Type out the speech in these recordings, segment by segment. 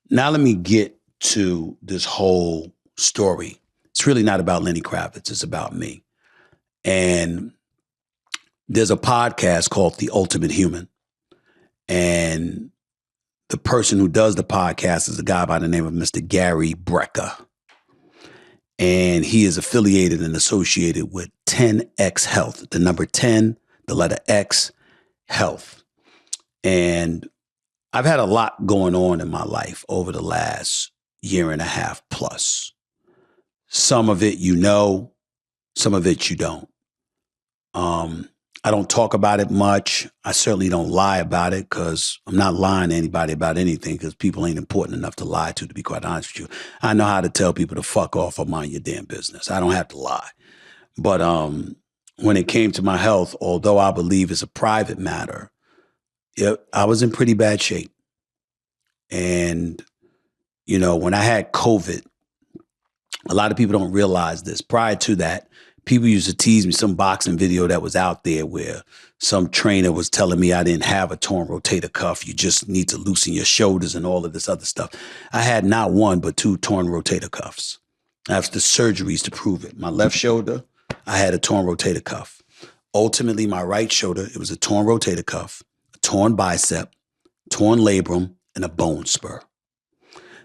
Now let me get to this whole story. It's really not about Lenny Kravitz. It's about me. And there's a podcast called The Ultimate Human. And the person who does the podcast is a guy by the name of Mr. Gary Brecker. And he is affiliated and associated with 10X Health, the number 10, the letter X, Health. And I've had a lot going on in my life over the last year and a half plus. Some of it you know, some of it you don't. I don't talk about it much. I certainly don't lie about it because I'm not lying to anybody about anything because people ain't important enough to lie to be quite honest with you. I know how to tell people to fuck off or mind your damn business. I don't have to lie. But when it came to my health, although I believe it's a private matter, I was in pretty bad shape. And, you know, when I had COVID, a lot of people don't realize this. Prior to that, people used to tease me, some boxing video that was out there where some trainer was telling me I didn't have a torn rotator cuff. You just need to loosen your shoulders and all of this other stuff. I had not one, but two torn rotator cuffs. I have the surgeries to prove it. My left shoulder, I had a torn rotator cuff. Ultimately, my right shoulder, it was a torn rotator cuff, a torn bicep, torn labrum, and a bone spur.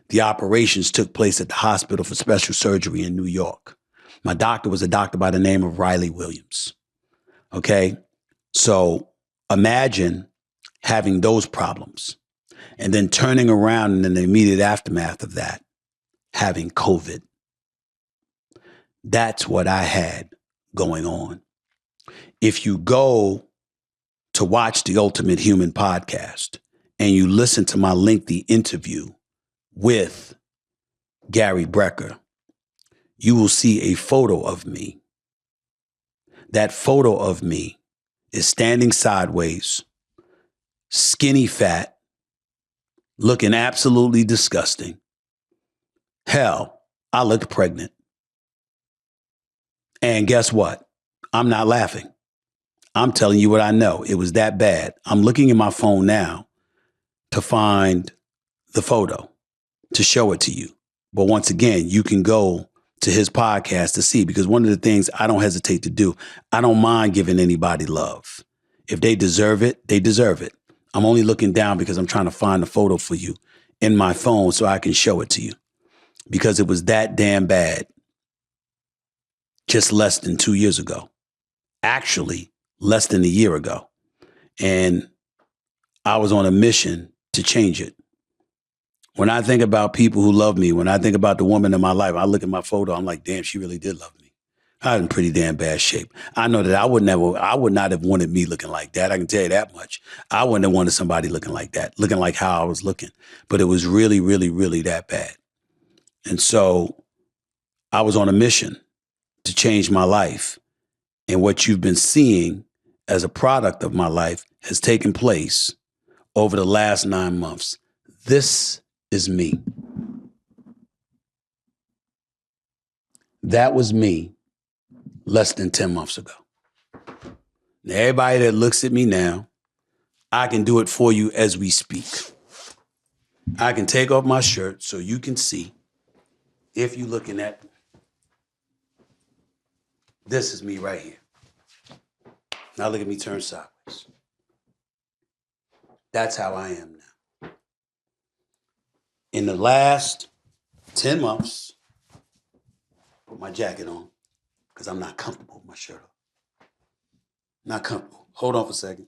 The operations took place at the Hospital for Special Surgery in New York. My doctor was a doctor by the name of Riley Williams. Okay? So imagine having those problems and then turning around and in the immediate aftermath of that, having COVID. That's what I had going on. If you go to watch the Ultimate Human podcast and you listen to my lengthy interview with Gary Brecker, you will see a photo of me. That photo of me is standing sideways, skinny fat, looking absolutely disgusting. Hell, I looked pregnant. And guess what? I'm not laughing. I'm telling you what I know. It was that bad. I'm looking at my phone now to find the photo, to show it to you. But once again, you can go to his podcast to see, because one of the things I don't hesitate to do, I don't mind giving anybody love. If they deserve it, they deserve it. I'm only looking down because I'm trying to find the photo for you in my phone so I can show it to you, because it was that damn bad just less than 2 years ago. Actually, less than a year ago. And I was on a mission to change it. When I think about people who love me, when I think about the woman in my life, I look at my photo, I'm like, damn, she really did love me. I was in pretty damn bad shape. I know that I would not have wanted me looking like that. I can tell you that much. I wouldn't have wanted somebody looking like that, looking like how I was looking. But it was really, really, really that bad. And so I was on a mission to change my life. And what you've been seeing as a product of my life has taken place over the last 9 months. This is me. That was me less than 10 months ago. Now, everybody that looks at me now, I can do it for you as we speak. I can take off my shirt so you can see, if you're looking at, this is me right here. Now look at me turn sideways. That's how I am now. In the last 10 months, put my jacket on because I'm not comfortable with my shirt on. Not comfortable. Hold on for a second.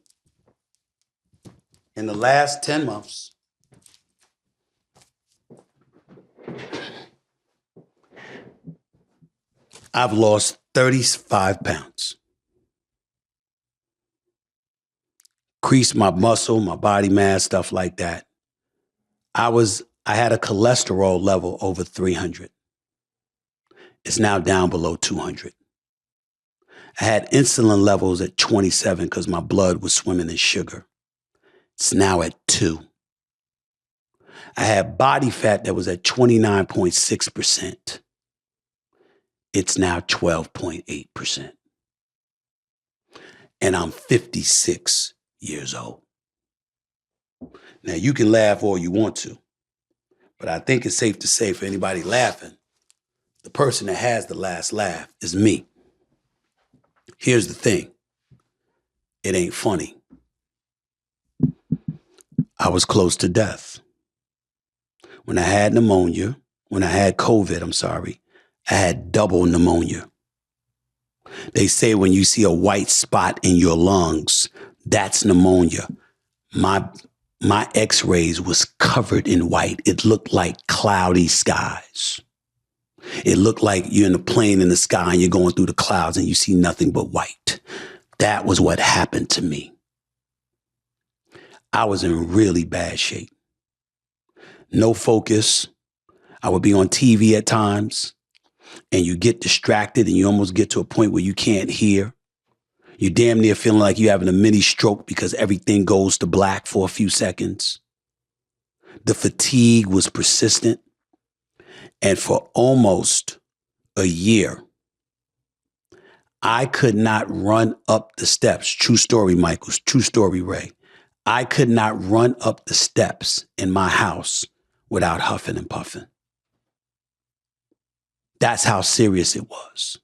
In the last 10 months, I've lost 35 pounds. Increased my muscle, my body mass, stuff like that. I had a cholesterol level over 300. It's now down below 200. I had insulin levels at 27 because my blood was swimming in sugar. It's now at 2. I had body fat that was at 29.6%. It's now 12.8%. And I'm 56 years old. Now, you can laugh all you want to, But I think it's safe to say for anybody laughing, the person that has the last laugh is me. Here's the thing. It ain't funny. I was close to death. When I had pneumonia, when I had COVID, I had double pneumonia. They say when you see a white spot in your lungs, that's pneumonia. My x-rays was covered in white. It looked like cloudy skies. It looked like you're in a plane in the sky and you're going through the clouds and you see nothing but white. That was what happened to me. I was in really bad shape. No focus. I would be on TV at times and you get distracted and you almost get to a point where you can't hear. You're damn near feeling like you're having a mini stroke because everything goes to black for a few seconds. The fatigue was persistent. And for almost a year, I could not run up the steps. True story, Michael. True story, Ray. I could not run up the steps in my house without huffing and puffing. That's how serious it was.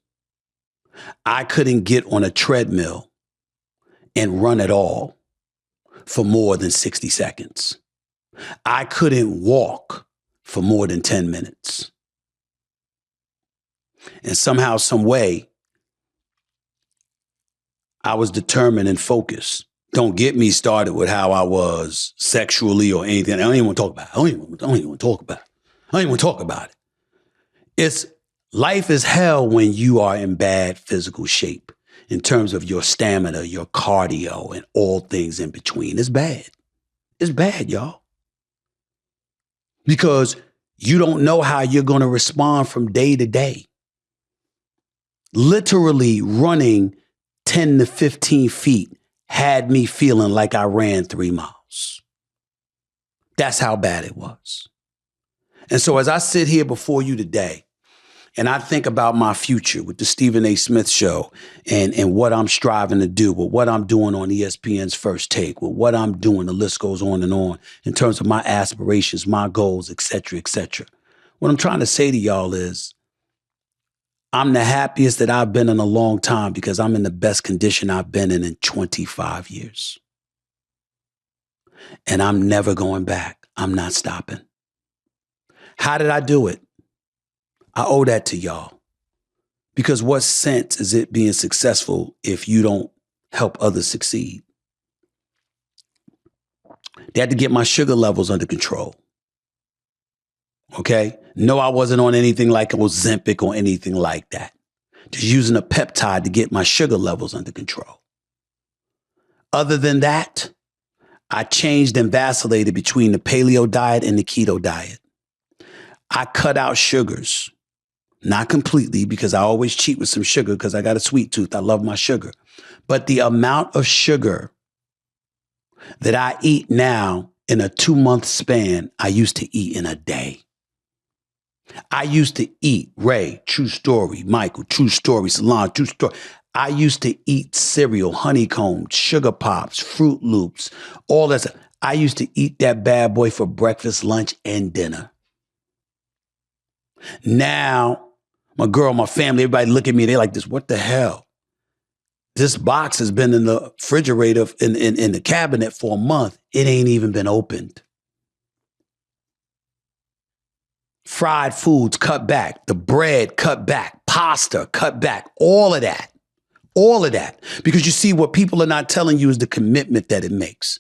I couldn't get on a treadmill and run at all for more than 60 seconds. I couldn't walk for more than 10 minutes. And somehow, some way, I was determined and focused. Don't get me started with how I was sexually or anything. I don't even want to talk about it. I don't even want to talk about it. I don't even want to talk about it. Life is hell when you are in bad physical shape in terms of your stamina, your cardio, and all things in between. It's bad. It's bad, y'all. Because you don't know how you're going to respond from day to day. Literally running 10 to 15 feet had me feeling like I ran 3 miles. That's how bad it was. And so as I sit here before you today, and I think about my future with the Stephen A. Smith Show and what I'm striving to do, with what I'm doing on ESPN's First Take, with what I'm doing, the list goes on and on in terms of my aspirations, my goals, et cetera, et cetera. What I'm trying to say to y'all is I'm the happiest that I've been in a long time because I'm in the best condition I've been in 25 years. And I'm never going back. I'm not stopping. How did I do it? I owe that to y'all. Because what sense is it being successful if you don't help others succeed? They had to get my sugar levels under control. Okay? No, I wasn't on anything like Ozempic or anything like that. Just using a peptide to get my sugar levels under control. Other than that, I changed and vacillated between the paleo diet and the keto diet. I cut out sugars. Not completely, because I always cheat with some sugar because I got a sweet tooth. I love my sugar. But the amount of sugar that I eat now in a 2-month span, I used to eat in a day. I used to eat, Ray, true story, Michael, true story, Salon, true story. I used to eat cereal, honeycomb, sugar pops, Fruit Loops, all that stuff. I used to eat that bad boy for breakfast, lunch, and dinner. Now, my girl, my family, everybody look at me, they like this, what the hell? This box has been in the refrigerator, in the cabinet for a month. It ain't even been opened. Fried foods, cut back. The bread, cut back. Pasta, cut back. All of that. All of that. Because you see, what people are not telling you is the commitment that it makes.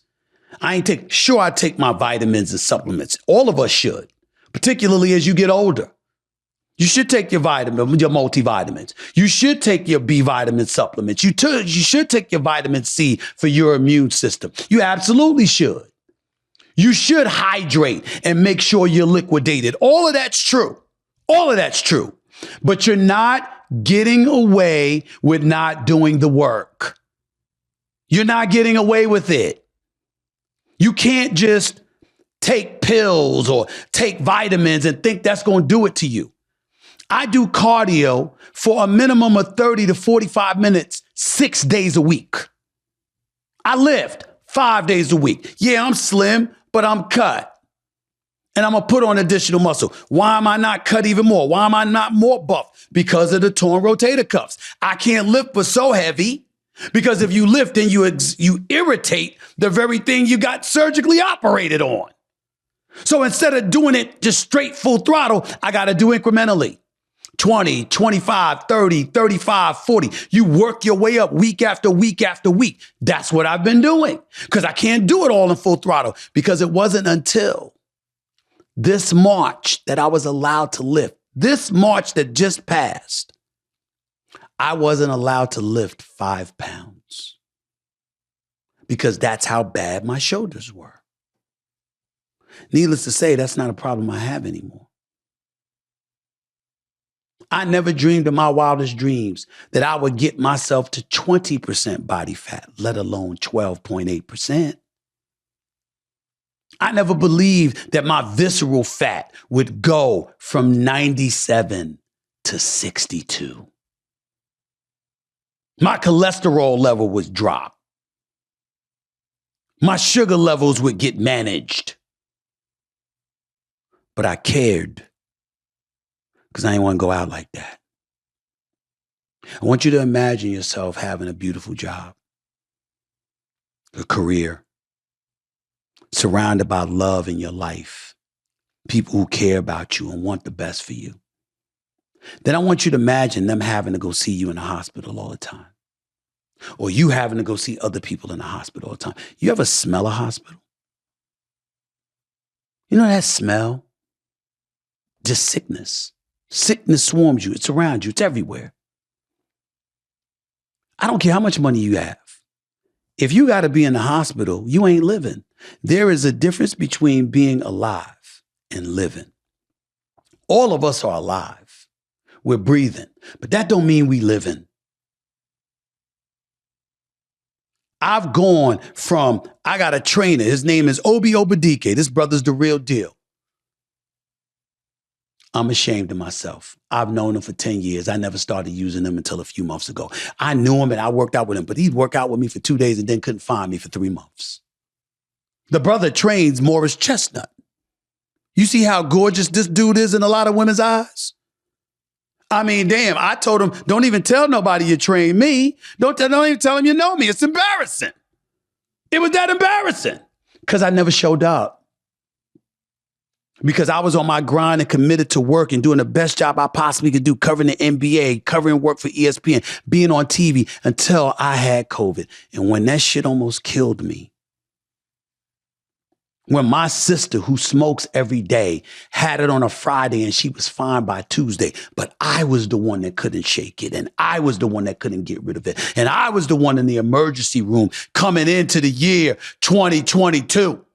I take my vitamins and supplements. All of us should, particularly as you get older. You should take your multivitamins. You should take your B vitamin supplements. You should take your vitamin C for your immune system. You absolutely should. You should hydrate and make sure you're liquidated. All of that's true. All of that's true. But you're not getting away with not doing the work. You're not getting away with it. You can't just take pills or take vitamins and think that's going to do it to you. I do cardio for a minimum of 30 to 45 minutes, 6 days a week. I lift 5 days a week. Yeah, I'm slim, but I'm cut. And I'm going to put on additional muscle. Why am I not cut even more? Why am I not more buff? Because of the torn rotator cuffs. I can't lift but so heavy, because if you lift, then you irritate the very thing you got surgically operated on. So instead of doing it just straight full throttle, I got to do incrementally. 20, 25, 30, 35, 40. You work your way up week after week after week. That's what I've been doing, because I can't do it all in full throttle, because it wasn't until this March that I was allowed to lift. This March that just passed, I wasn't allowed to lift 5 pounds, because that's how bad my shoulders were. Needless to say, that's not a problem I have anymore. I never dreamed in my wildest dreams that I would get myself to 20% body fat, let alone 12.8%. I never believed that my visceral fat would go from 97 to 62. My cholesterol level would drop. My sugar levels would get managed. But I cared, because I didn't want to go out like that. I want you to imagine yourself having a beautiful job, a career, surrounded by love in your life, people who care about you and want the best for you. Then I want you to imagine them having to go see you in the hospital all the time, or you having to go see other people in the hospital all the time. You ever smell a hospital? You know that smell? Just sickness. Sickness swarms you. It's around you. It's everywhere. I don't care how much money you have. If you got to be in the hospital, you ain't living. There is a difference between being alive and living. All of us are alive. We're breathing, but that don't mean we living. I've gone from, I got a trainer. His name is Obi Obadike. This brother's the real deal. I'm ashamed of myself. I've known him for 10 years. I never started using him until a few months ago. I knew him and I worked out with him, but he'd work out with me for 2 days and then couldn't find me for 3 months. The brother trains Morris Chestnut. You see how gorgeous this dude is in a lot of women's eyes? I mean, damn, I told him, don't even tell nobody you train me. Don't even tell him you know me. It's embarrassing. It was that embarrassing because I never showed up. Because I was on my grind and committed to work and doing the best job I possibly could do, covering the NBA, covering work for ESPN, being on TV until I had COVID. And when that shit almost killed me, when my sister, who smokes every day, had it on a Friday and she was fine by Tuesday, but I was the one that couldn't shake it, and I was the one that couldn't get rid of it, and I was the one in the emergency room coming into the year 2022.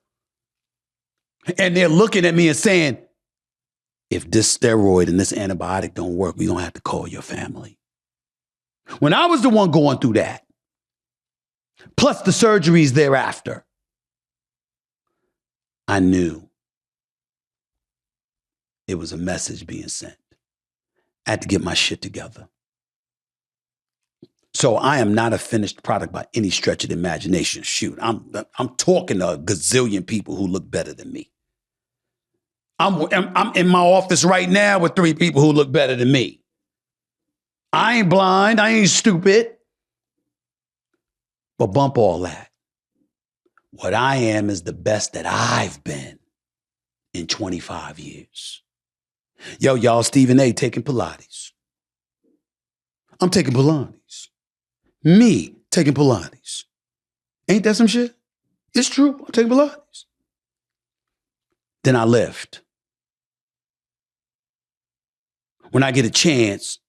And they're looking at me and saying, if this steroid and this antibiotic don't work, we're going to have to call your family. When I was the one going through that, plus the surgeries thereafter, I knew it was a message being sent. I had to get my shit together. So I am not a finished product by any stretch of the imagination. Shoot, I'm talking to a gazillion people who look better than me. I'm in my office right now with 3 people who look better than me. I ain't blind. I ain't stupid. But bump all that. What I am is the best that I've been in 25 years. Yo, y'all, Stephen A. taking Pilates. I'm taking Pilates. Me taking Pilates. Ain't that some shit? It's true. I'm taking Pilates. Then I lift. When I get a chance,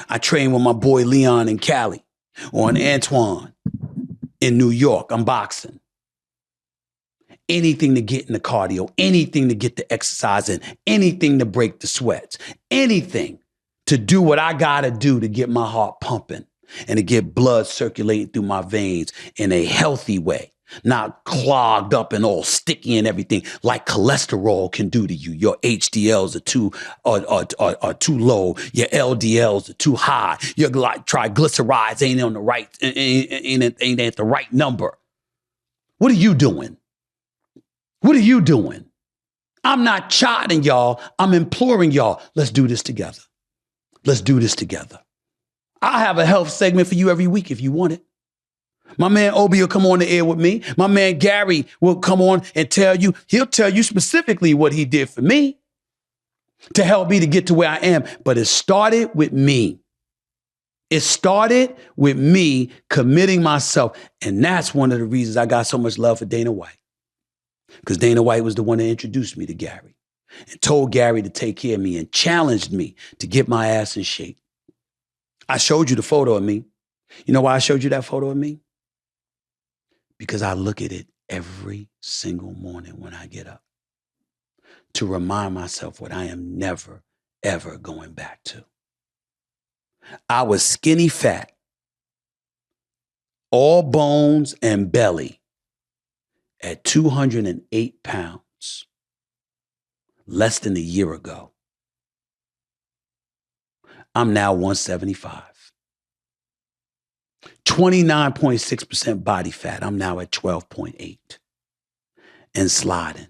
I train with my boy Leon in Cali or in Antoine in New York. I'm boxing. Anything to get in the cardio, anything to get the exercise in, anything to break the sweats, anything to do what I got to do to get my heart pumping and to get blood circulating through my veins in a healthy way. Not clogged up and all sticky and everything like cholesterol can do to you. Your HDLs are too low. Your LDLs are too high. Your triglycerides ain't on the right, ain't at the right number. What are you doing? What are you doing? I'm not chiding y'all. I'm imploring y'all. Let's do this together. Let's do this together. I'll have a health segment for you every week if you want it. My man Obi will come on the air with me. My man Gary will come on and he'll tell you specifically what he did for me to help me to get to where I am. But it started with me. It started with me committing myself. And that's one of the reasons I got so much love for Dana White. Because Dana White was the one that introduced me to Gary and told Gary to take care of me and challenged me to get my ass in shape. I showed you the photo of me. You know why I showed you that photo of me? Because I look at it every single morning when I get up to remind myself what I am never, ever going back to. I was skinny fat, all bones and belly at 208 pounds less than a year ago. I'm now 175. 29.6% body fat. I'm now at 12.8 and sliding.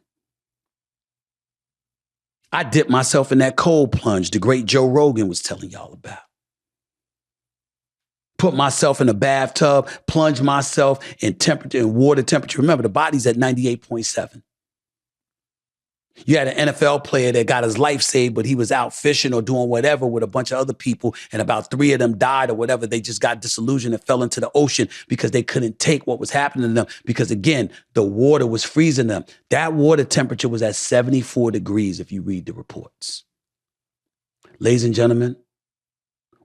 I dipped myself in that cold plunge the great Joe Rogan was telling y'all about. Put myself in a bathtub, plunge myself in temperature and water temperature. Remember, the body's at 98.7. You had an NFL player that got his life saved, but he was out fishing or doing whatever with a bunch of other people, and about 3 of them died or whatever. They just got disillusioned and fell into the ocean because they couldn't take what was happening to them because, again, the water was freezing them. That water temperature was at 74 degrees if you read the reports. Ladies and gentlemen,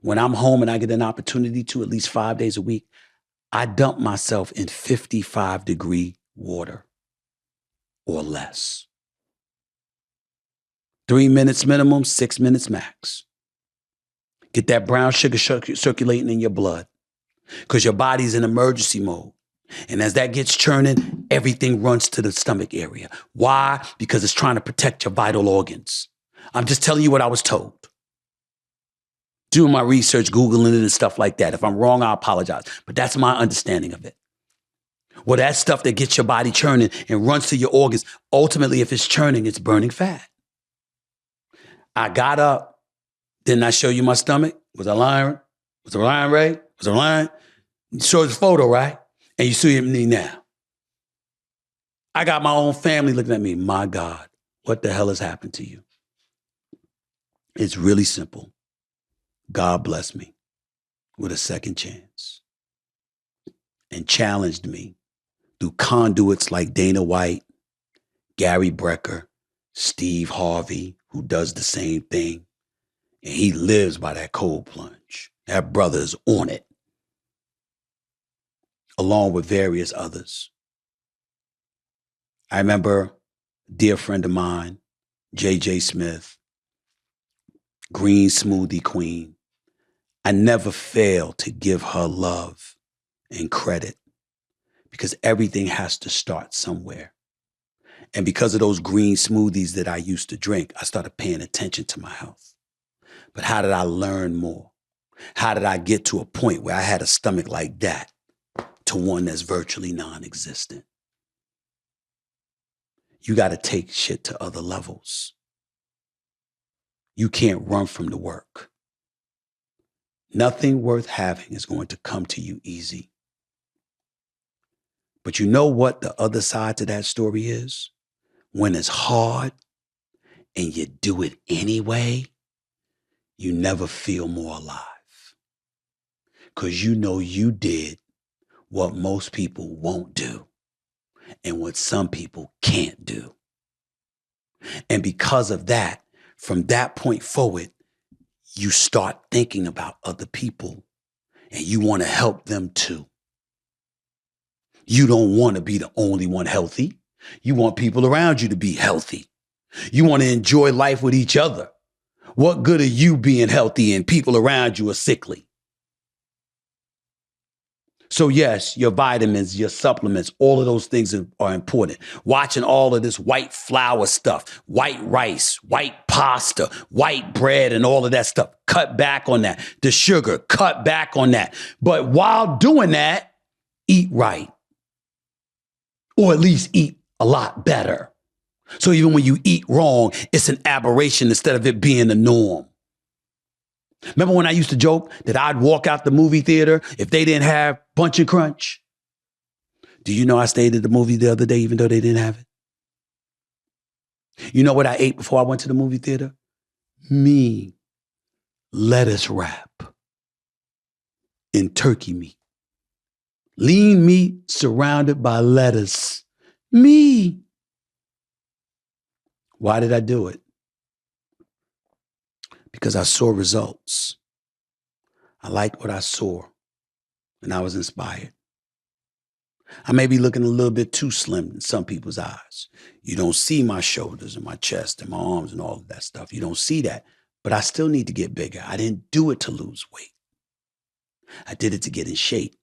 when I'm home and I get an opportunity to at least 5 days a week, I dump myself in 55-degree water or less. 3 minutes minimum, 6 minutes max. Get that brown sugar circulating in your blood because your body's in emergency mode. And as that gets churning, everything runs to the stomach area. Why? Because it's trying to protect your vital organs. I'm just telling you what I was told. Doing my research, Googling it and stuff like that. If I'm wrong, I apologize. But that's my understanding of it. Well, that stuff that gets your body churning and runs to your organs, ultimately, if it's churning, it's burning fat. I got up. Didn't I show you my stomach? Was I lying? Was I lying, Ray? Was I lying? You saw this photo, right? And you see me now. I got my own family looking at me. My God, what the hell has happened to you? It's really simple. God blessed me with a second chance and challenged me through conduits like Dana White, Gary Brecker, Steve Harvey, who does the same thing. And he lives by that cold plunge. That brother is on it, along with various others. I remember a dear friend of mine, J.J. Smith, Green Smoothie Queen. I never fail to give her love and credit because everything has to start somewhere. And because of those green smoothies that I used to drink, I started paying attention to my health. But how did I learn more? How did I get to a point where I had a stomach like that to one that's virtually non-existent? You got to take shit to other levels. You can't run from the work. Nothing worth having is going to come to you easy. But you know what the other side to that story is? When it's hard and you do it anyway, you never feel more alive. Because you know you did what most people won't do and what some people can't do. And because of that, from that point forward, you start thinking about other people and you want to help them too. You don't want to be the only one healthy. You want people around you to be healthy. You want to enjoy life with each other. What good are you being healthy and people around you are sickly? So yes, your vitamins, your supplements, all of those things are important. Watching all of this white flour stuff, white rice, white pasta, white bread, and all of that stuff. Cut back on that. The sugar, cut back on that. But while doing that, eat right. Or at least eat a lot better. So even when you eat wrong, it's an aberration instead of it being the norm. Remember when I used to joke that I'd walk out the movie theater if they didn't have Bunch and Crunch? Do you know I stayed at the movie the other day even though they didn't have it? You know what I ate before I went to the movie theater? Me. Lettuce wrap and turkey meat. Lean meat surrounded by lettuce. Me. Why did I do it? Because I saw results. I liked what I saw, and I was inspired. I may be looking a little bit too slim in some people's eyes. You don't see my shoulders and my chest and my arms and all of that stuff. You don't see that, but I still need to get bigger. I didn't do it to lose weight. I did it to get in shape.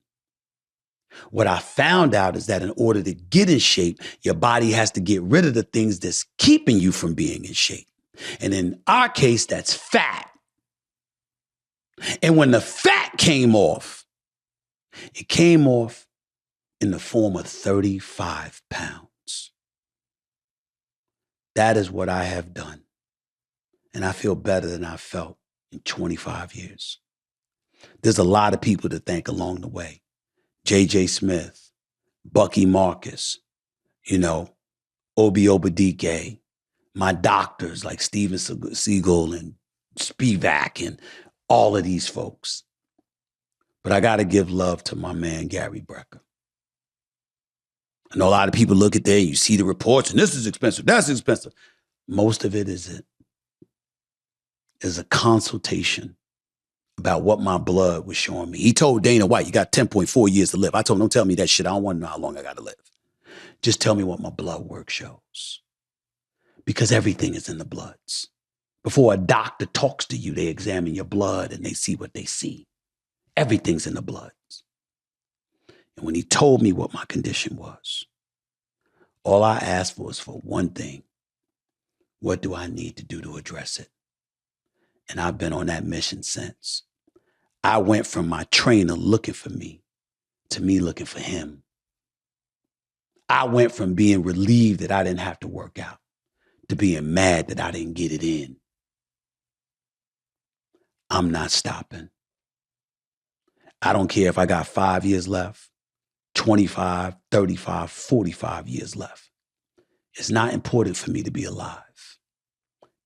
What I found out is that in order to get in shape, your body has to get rid of the things that's keeping you from being in shape. And in our case, that's fat. And when the fat came off, it came off in the form of 35 pounds. That is what I have done. And I feel better than I felt in 25 years. There's a lot of people to thank along the way. J.J. Smith, Bucky Marcus, Obi Obadike, my doctors like Steven Seagal and Spivak and all of these folks. But I got to give love to my man, Gary Brecker. I know a lot of people look at there, you see the reports, and this is expensive, that's expensive. Most of it is a consultation about what my blood was showing me. He told Dana White, you got 10.4 years to live. I told him, don't tell me that shit. I don't want to know how long I got to live. Just tell me what my blood work shows. Because everything is in the bloods. Before a doctor talks to you, they examine your blood and they see what they see. Everything's in the bloods. And when he told me what my condition was, all I asked for was for one thing. What do I need to do to address it? And I've been on that mission since. I went from my trainer looking for me to me looking for him. I went from being relieved that I didn't have to work out to being mad that I didn't get it in. I'm not stopping. I don't care if I got 5 years left, 25, 35, 45 years left. It's not important for me to be alive.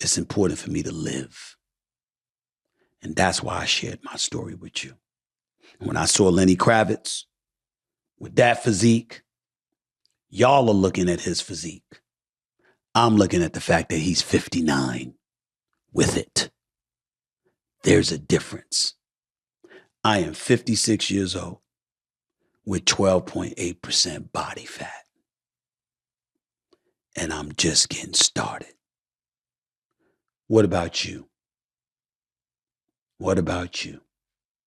It's important for me to live. And that's why I shared my story with you. And when I saw Lenny Kravitz with that physique, y'all are looking at his physique. I'm looking at the fact that he's 59 with it. There's a difference. I am 56 years old with 12.8% body fat. And I'm just getting started. What about you? What about you?